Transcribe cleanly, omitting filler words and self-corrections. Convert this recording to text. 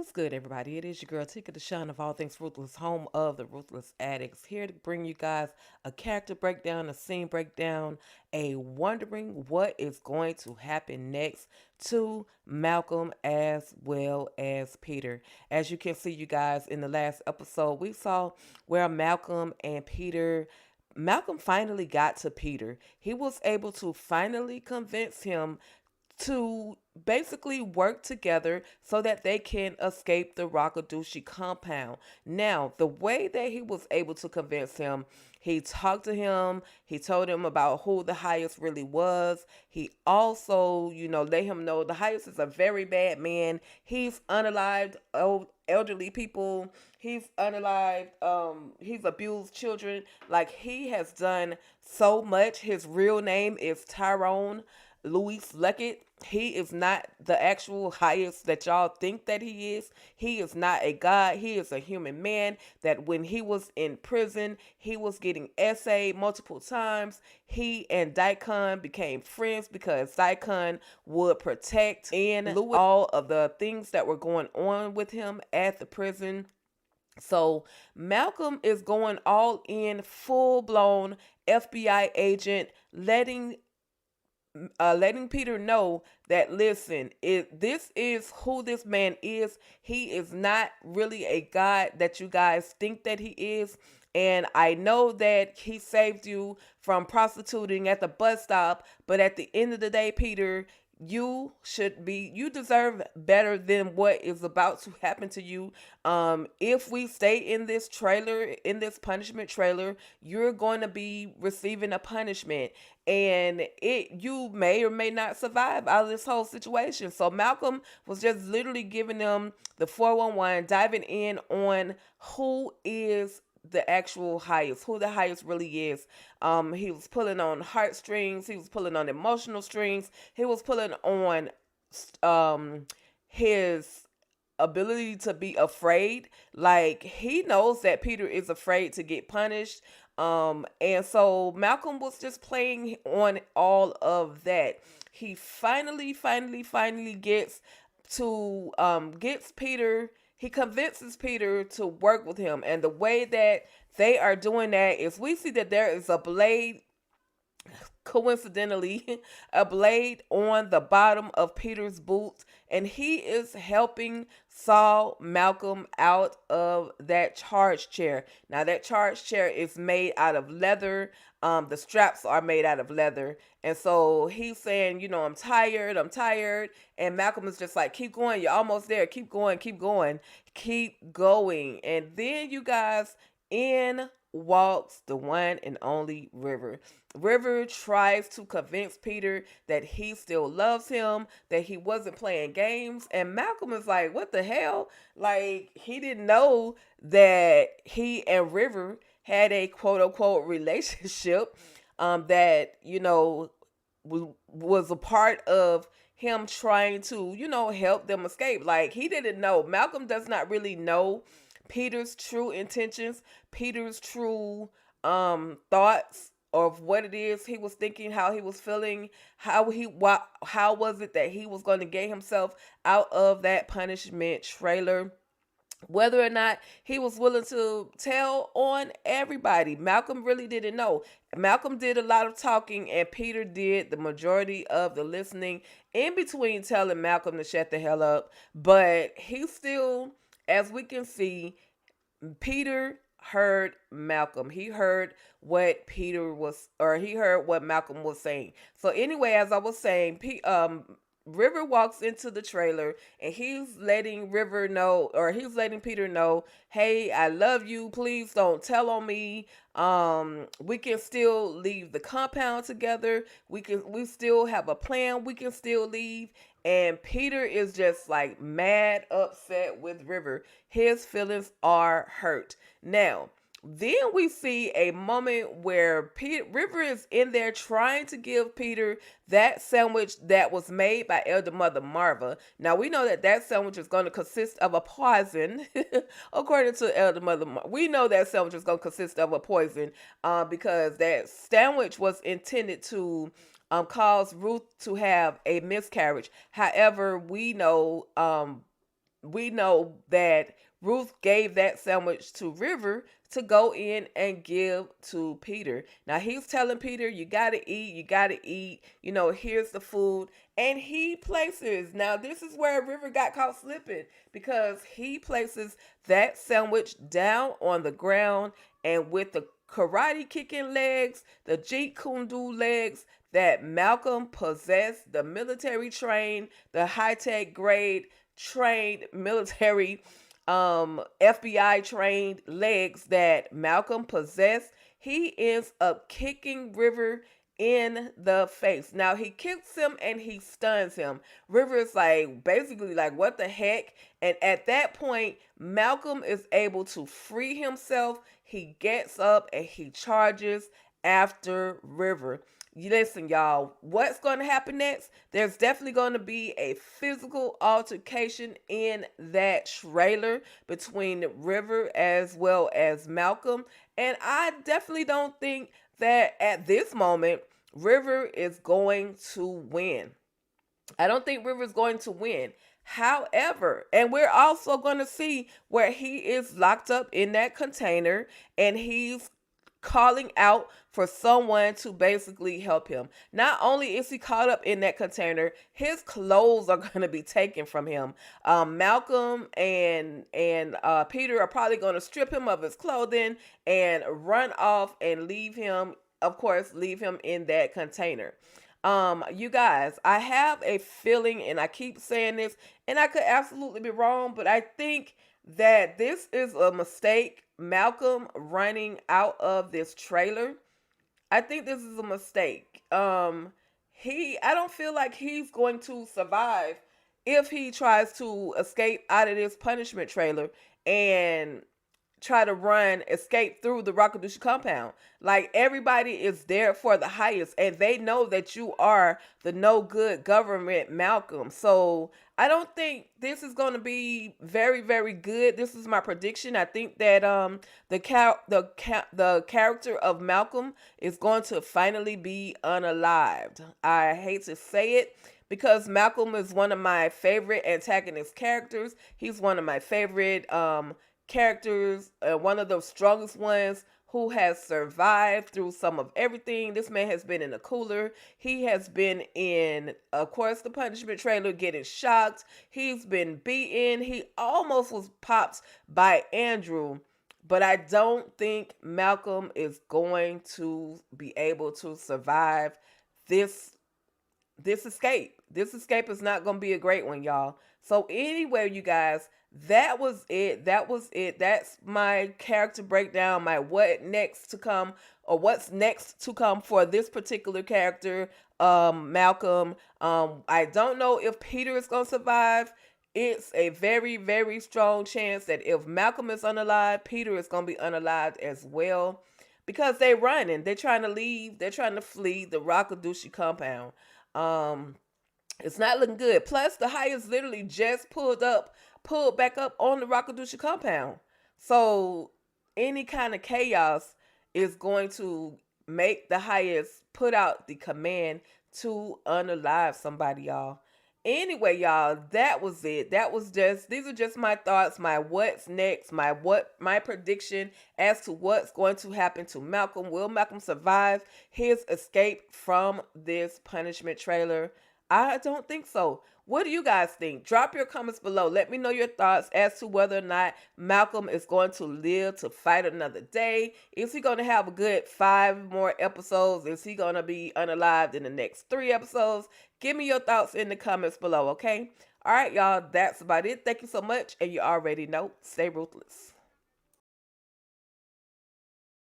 What's good, everybody? It is your girl, Tika the Shine of all things Ruthless, home of the Ruthless Addicts, here to bring you guys a character breakdown, a scene breakdown, a wondering what is going to happen next to Malcolm as well as Peter. As you can see, you guys, in the last episode, we saw where Malcolm finally got to Peter. He was able to finally convince him to basically work together so that they can escape the Rakadushi compound. Now, the way that he was able to convince him, he talked to him, he told him about who the highest really was. He also, let him know the highest is a very bad man. He's unalived elderly people. He's unalived. He's abused children. Like, he has done so much. His real name is Tyrone Louis Luckett. He is not the actual highest that y'all think that he is. He is not a god. He is a human man that when he was in prison, he was getting essayed multiple times. He and Daikon became friends because Daikon would protect and Louis all of the things that were going on with him at the prison. So Malcolm is going all in, full blown FBI agent, letting Peter know that, listen, this is who this man is. He is not really a god that you guys think that he is. And I know that he saved you from prostituting at the bus stop, but at the end of the day, Peter, you deserve better than what is about to happen to you. If we stay in this punishment trailer, you're going to be receiving a punishment, and you may or may not survive out of this whole situation. So Malcolm was just literally giving them the 411, diving in on who is the actual highest, who the highest really is. He was pulling on heartstrings, he was pulling on emotional strings, he was pulling on his ability to be afraid. Like, he knows that Peter is afraid to get punished. And so Malcolm was just playing on all of that. He finally gets Peter. He convinces Peter to work with him, and the way that they are doing that is we see that there is a blade, coincidentally, a blade on the bottom of Peter's boot, and he is helping saw Malcolm out of that charge chair. Now, that charge chair is made out of leather. The straps are made out of leather. And so he's saying, I'm tired. And Malcolm is just like, keep going. You're almost there. Keep going. Keep going. And then, you guys, in walks the one and only River. River tries to convince Peter that he still loves him, that he wasn't playing games. And Malcolm is like, what the hell? Like, he didn't know that he and River had a quote unquote relationship, that, was a part of him trying to, help them escape. Like, he didn't know. Malcolm does not really know Peter's true intentions, Peter's true thoughts of what it is he was thinking, how he was feeling, how was it that he was going to get himself out of that punishment trailer. Whether or not he was willing to tell on everybody, Malcolm really didn't know. Malcolm did a lot of talking, and Peter did the majority of the listening, in between telling Malcolm to shut the hell up. But he still, as we can see, Peter heard Malcolm. He heard what he heard what Malcolm was saying. So anyway, as I was saying, River walks into the trailer, and he's letting Peter know, hey, I love you. Please don't tell on me. We can still leave the compound together. We still have a plan. We can still leave. And Peter is just like mad upset with River. His feelings are hurt. Now, then we see a moment where River is in there trying to give Peter that sandwich that was made by Elder Mother Marva. Now, we know that sandwich is going to consist of a poison. According to Elder Mother Marva, we know that sandwich is going to consist of a poison, because that sandwich was intended to cause Ruth to have a miscarriage. However, we know we know that Ruth gave that sandwich to River to go in and give to Peter. Now he's telling Peter, you gotta eat, you gotta eat, here's the food. And he places, now this is where River got caught slipping, because he places that sandwich down on the ground, and with the karate kicking legs, the Jeet Kune Do legs that Malcolm possessed, the military trained, the high tech grade trained military, FBI trained legs that Malcolm possessed, he ends up kicking River in the face. Now he kicks him and he stuns him. River is like, basically like, what the heck? And at that point, Malcolm is able to free himself. He gets up and he charges after River. Listen, y'all, what's going to happen next? There's definitely going to be a physical altercation in that trailer between River as well as Malcolm. And I definitely don't think that at this moment, River is going to win. I don't think River's going to win. However, and we're also going to see where he is locked up in that container and he's calling out for someone to basically help him. Not only is he caught up in that container, his clothes are going to be taken from him. Malcolm and Peter are probably going to strip him of his clothing and run off and leave him, of course, leave him in that container. You guys, I have a feeling, and I keep saying this, and I could absolutely be wrong, but I think that this is a mistake. Malcolm running out of this trailer, I think this is a mistake. I don't feel like he's going to survive if he tries to escape out of this punishment trailer and try to escape through the Rakadushi compound. Like, everybody is there for the highest, and they know that you are the no good government Malcolm. So I don't think this is going to be very, very good. This is my prediction. I think that the character of Malcolm is going to finally be unalived. I hate to say it, because Malcolm is one of my favorite antagonist characters. He's one of my favorite characters, one of the strongest ones who has survived through some of everything. This man has been in a cooler. He has been in, of course, the punishment trailer, getting shocked. He's been beaten. He almost was popped by Andrew. But I don't think Malcolm is going to be able to survive this escape. This escape is not going to be a great one, y'all. So anyway, you guys, that was it. That's my character breakdown, my what next to come, or what's next to come for this particular character, Malcolm. I don't know if Peter is going to survive. It's a very, very strong chance that if Malcolm is unalive, Peter is going to be unalived as well, because they're running. They're trying to leave. They're trying to flee the Rakadushi compound. It's not looking good. Plus, the Hyas literally just pulled back up on the Rakadushi compound. So any kind of chaos is going to make the Hyas put out the command to unalive somebody, y'all. Anyway, y'all, that was it. These are just my thoughts, my what's next, my prediction as to what's going to happen to Malcolm. Will Malcolm survive his escape from this punishment trailer? I don't think so. What do you guys think? Drop your comments below. Let me know your thoughts as to whether or not Malcolm is going to live to fight another day. Is he going to have a good 5 more episodes? Is he going to be unalived in the next 3 episodes? Give me your thoughts in the comments below, okay? All right, y'all, that's about it. Thank you so much, and you already know, stay ruthless.